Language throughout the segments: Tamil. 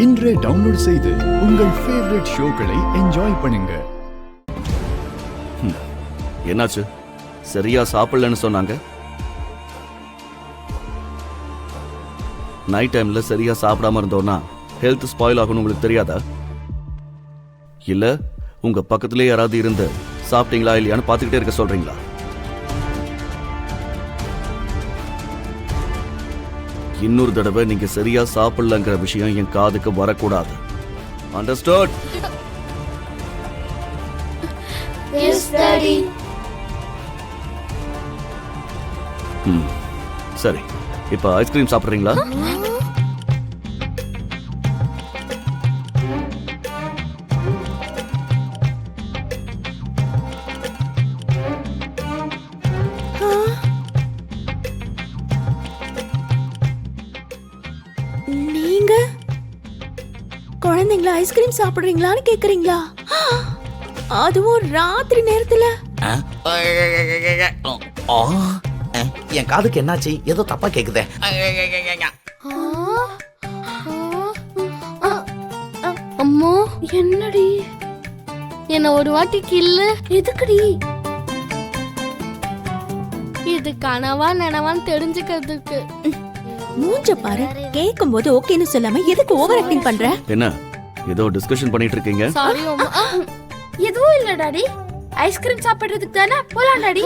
இன்றே டவுன்லோட் செய்து உங்கள் ஃபேவரட் ஷோக்களை என்ஜாய் பண்ணுங்க. என்னாச்சு? சரியா சாப்பிடலன்னு சொன்னாங்க. நைட் டைம்ல சரியா சாப்பிடாம இருந்தோம்னா ஹெல்த் ஸ்பாயில் ஆகணும் உங்களுக்கு தெரியாதா? இல்ல உங்க பக்கத்திலே யாராவது இருந்து சாப்பிட்டீங்களா இல்லையான்னு பார்த்துக்கிட்டே இருக்க சொல்றீங்களா? இன்னொரு தடவை நீங்க சரியா சாப்பிடலங்கிற விஷயம் என் காதுக்கு வரக்கூடாது. அண்டர்ஸ்டாண்ட்? Yes, Daddy. சரி, இப்ப ஐஸ்கிரீம் சாப்பிடுறீங்களா? நீங்க குழந்தைங்களா ஐஸ்கிரீம் சாப்பிடுறீங்களான்னு கேக்குறீங்களா? அதுவும் ராத்திரி நேரத்துல? என் காதுக்கு என்னாச்சு? ஏதோ தப்பா கேக்குதே. அம்மா என்னடி? என்ன ஒரு வாட்டி கில்லு. எதுக்குடி? இது கனவா நனவான்னு தெரிஞ்சுக்கிறதுக்கு. மூஞ்ச பாரு. கேட்கும் போது ஓகேன்னு சொல்லாம எதுக்கு ஓவர் ஆக்டிங் பண்ற? என்ன ஏதோ டிஸ்கஷன் பண்ணிட்டு இருக்கீங்க? சாரி அம்மா. எதுவும் இல்ல டாடி. ஐஸ்கிரீம் சாப்பிடுறதுக்கு தானே. போலாம் டாடி.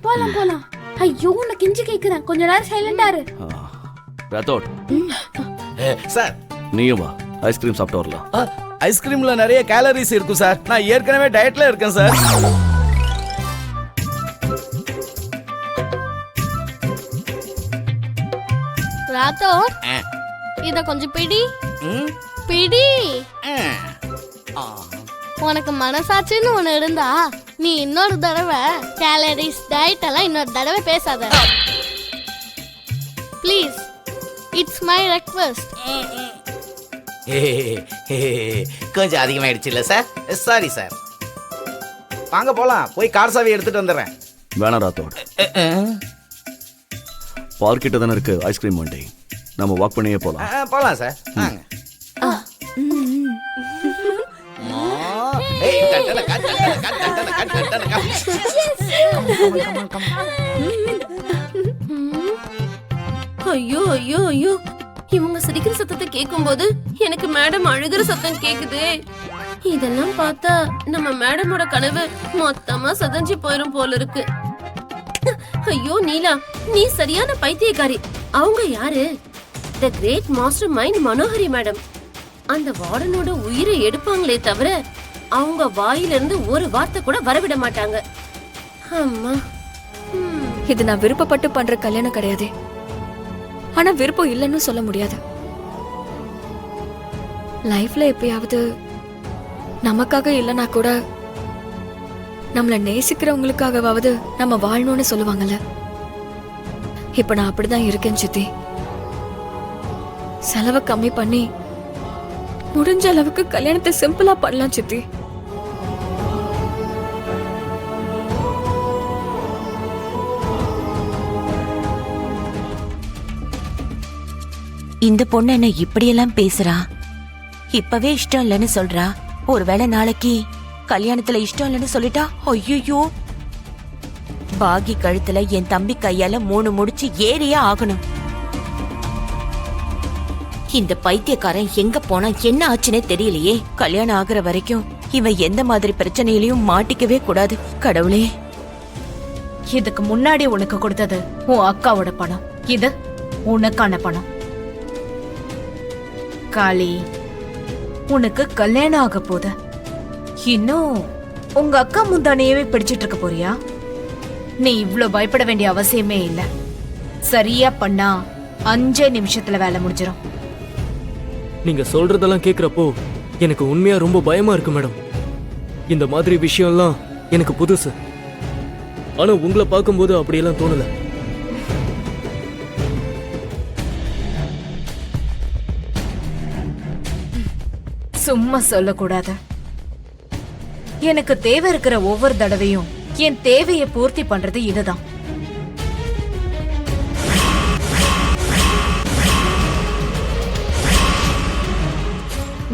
போலாம் போலாம். ஐயோ உனக்கு கெஞ்சி கேக்குறேன், கொஞ்ச நேரம் சைலண்டா இரு. ராத்தோட், சார் நீயும் வா, ஐஸ்கிரீம் சாப்பிட்டு வரலாம். ஐஸ்கிரீம்ல நிறைய கேலரிஸ் இருக்கும் சார். நான் ஏற்கனவே டயட்ல இருக்கேன் சார். ராத்தோ, இத கொஞ்சம் பிடி. பிடி. உனக்கு மனசாட்சின்னு ஒண்ணு இருந்தா நீ இன்னொரு தடவை கேலரிஸ் டயட் எல்லாம் இன்னொரு தடவை பேசாத ப்ளீஸ். It's my request. கொஞ்சம் அதிகமாயிடுச்சு இல்ல சார்? Sorry sir. வாங்க போலாம். போய் கார் சாவி எடுத்துட்டு வந்துடுறேன். வேணா ராத்தோட், பார்க் கிட்ட தானே இருக்கு ஐஸ்கிரீம் வண்டி. நம்ம வாக் பண்ணியே போலாம். போலாம் சார். வாங்க. ஐயோ ஐயோ ஐயோ, இவங்க சிரிக்கிற சத்தத்தை கேட்கும் போது எனக்கு மேடம் அழுகிற சத்தம் கேக்குதே. இதெல்லாம் பார்த்தா நம்ம மேடமோட கனவு மொத்தமா சதஞ்சு போயிரும் போல இருக்கு. ஐயோ நீலா, நீ சரியான பைத்தியக்காரி. அவங்க யாரு? The great mastermind Manohari madam. அந்த வார்டனோட உயிரை எடுப்பாங்களே தவிர அவங்க வாயிலிருந்து ஒரு வார்த்தை கூட வரவிட மாட்டாங்க. அம்மா, இது நான் விருப்பப்பட்டு பண்ற கல்யாணம் கிடையாது. ஆனா விருப்பம் இல்லைன்னு சொல்ல முடியாது. லைஃப்ல எப்பயாவது நமக்காக இல்லைன்னா கூட நம்மள நேசிக்கிறவங்களுக்காகவாவது நம்ம வாழணும்னு சொல்லுவாங்கல்ல. இப்ப நான் அப்படிதான் இருக்கேன் சித்தி. செலவை கம்மி பண்ணி முடிஞ்ச அளவுக்கு கல்யாணத்தை சிம்பிளா பண்ணலாம் சித்தி. இந்த பொண்ணு என்ன இப்படியெல்லாம் பேசுறா? இப்பவே இஷ்டம் இல்லைன்னு சொல்றா. ஒருவேளை நாளைக்கு கல்யாணத்துல இஷ்டம் இல்லைன்னு சொல்லிட்டா, ஐயோ, பாகி கழுத்துல என் தம்பி கையால 3 முடிச்சு ஏறியா ஆகணும். இந்த பைத்தியக்காரன் எங்க போனா என்ன ஆச்சுன்னே தெரியலையே. கல்யாணம் ஆகுற வரைக்கும் இவன் எந்த மாதிரி பிரச்சனையிலயும் மாட்டிக்கவே கூடாது. கடவுளே, இதுக்கு முன்னாடி உனக்கு கொடுத்தது உன் அக்காவோட பணம், இது உனக்கான பணம். காளி, உனக்கு கல்யாணம் ஆக போத. இன்னும் உங்க அக்கா முந்தானையவே பிடிச்சிட்டு இருக்க போறியா? நீ இவ்ளோ பயப்பட வேண்டிய அவசியமே இல்ல. சரியா பண்ணா 5 நிமிஷத்துல வேலை முடிஞ்சிடும். நீங்க சொல்றதெல்லாம் கேக்குறப்போ எனக்கு உண்மையா ரொம்ப பயமா இருக்கு மேடம். இந்த மாதிரி விஷயம்லாம் எனக்கு புதுசு. ஆனா உங்களை பார்க்கும்போது அப்படியெல்லாம் தோணல. சும்மா சொல்லக்கூடாது. எனக்கு தேவை இருக்கிற ஒவ்வொரு தடவையும் என் தேவையை பூர்த்தி பண்றது இதுதான்.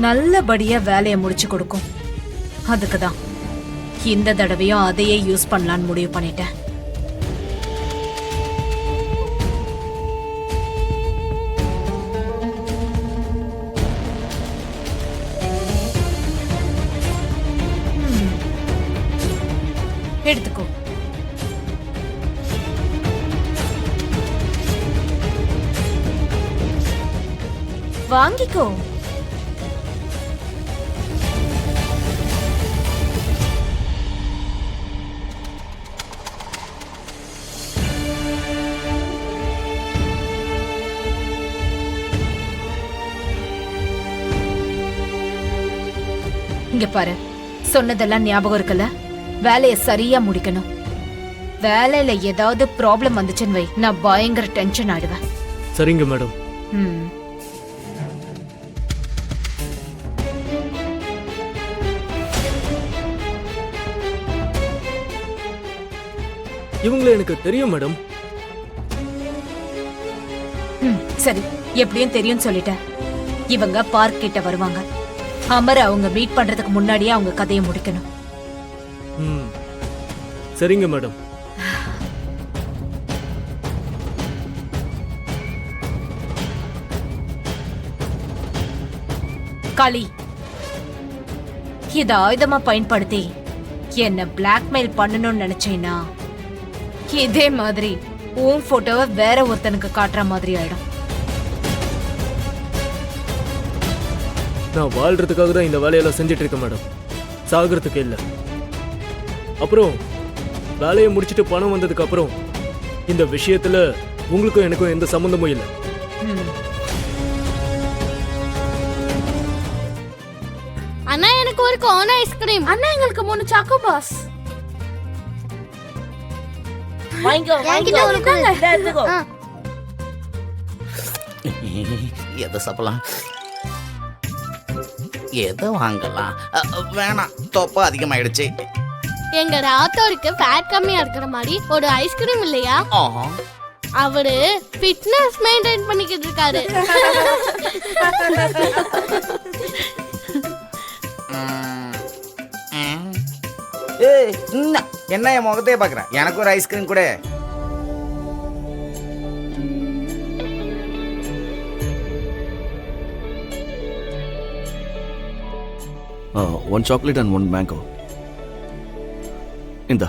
நல்லபடியா வேலையை முடிச்சு கொடுக்கும். அதுக்கு தான் இந்த தடவையும் அதையே யூஸ் பண்ணலான்னு முடிவு பண்ணிட்டேன். எடுத்துக்கோ. வாங்கிக்கோ. இங்க பாரு, சொன்னதெல்லாம் ஞாபகம் இருக்குல்ல? வேலையை சரியா முடிக்கணும். வேலையில ஏதாவது ப்ராப்ளம் வந்துச்சுன்னு வை, நான் பயங்கர டென்ஷன் ஆயிடுவேன். சரிங்க மேடம். ம். இவங்களை எனக்கு தெரியும் மேடம். ம், சரி, எப்படியும் தெரியும் சொல்லிட்டேன். இவங்க பார்க் கிட்ட வருவாங்க. அமர் அவங்க மீட் பண்றதுக்கு முன்னாடியே அவங்க கதையை முடிக்கணும். ம், சரிங்க மேடம். காளி, இத ஆயுதமா பயன்படுத்தி என்ன பிளாக்மெயில் பண்ணணும்னு நினைச்சேன்னா இதே மாதிரி உன் போட்டோவை வேற ஒருத்தனுக்கு காட்டுற மாதிரி ஆயிடும். நான் வாழ்றதுக்காக தான் இந்த வேலையெல்லாம் செஞ்சுட்டு இருக்கேன் மேடம், சாகிறதுக்கு இல்லை. அப்புறம் வேலையை முடிச்சிட்டு பணம் வந்ததுக்கு அப்புறம் இந்த விஷயத்துல உங்களுக்கும் எனக்கும் எந்த சம்பந்தமும் இல்லை. ம். அண்ணா எனக்கு ஒரு கோன் ஐஸ்கிரீம். அண்ணா எங்களுக்கு 3 சாக்கோ பாஸ். என்கிட்ட ஒரு இந்தாங்க. எதை சாப்பிடலாம், எதை வாங்கலாம்? வேணாம், தொப்பை அதிகமாயிடுச்சு. எங்க ராத்தோருக்கு ஃபேட் கம்மியா இருக்கிற மாதிரி ஒரு ஐஸ்கிரீம் இல்லையா? அவரு ஃபிட்னஸ் மெயின்டைன் பண்ணிக்கிட்டு இருக்காரு. ஏய், என்ன என் முகத்தையே பாக்குறேன்? எனக்கு ஒரு ஐஸ்கிரீம் கூட. One chocolate and one mango. இந்தா.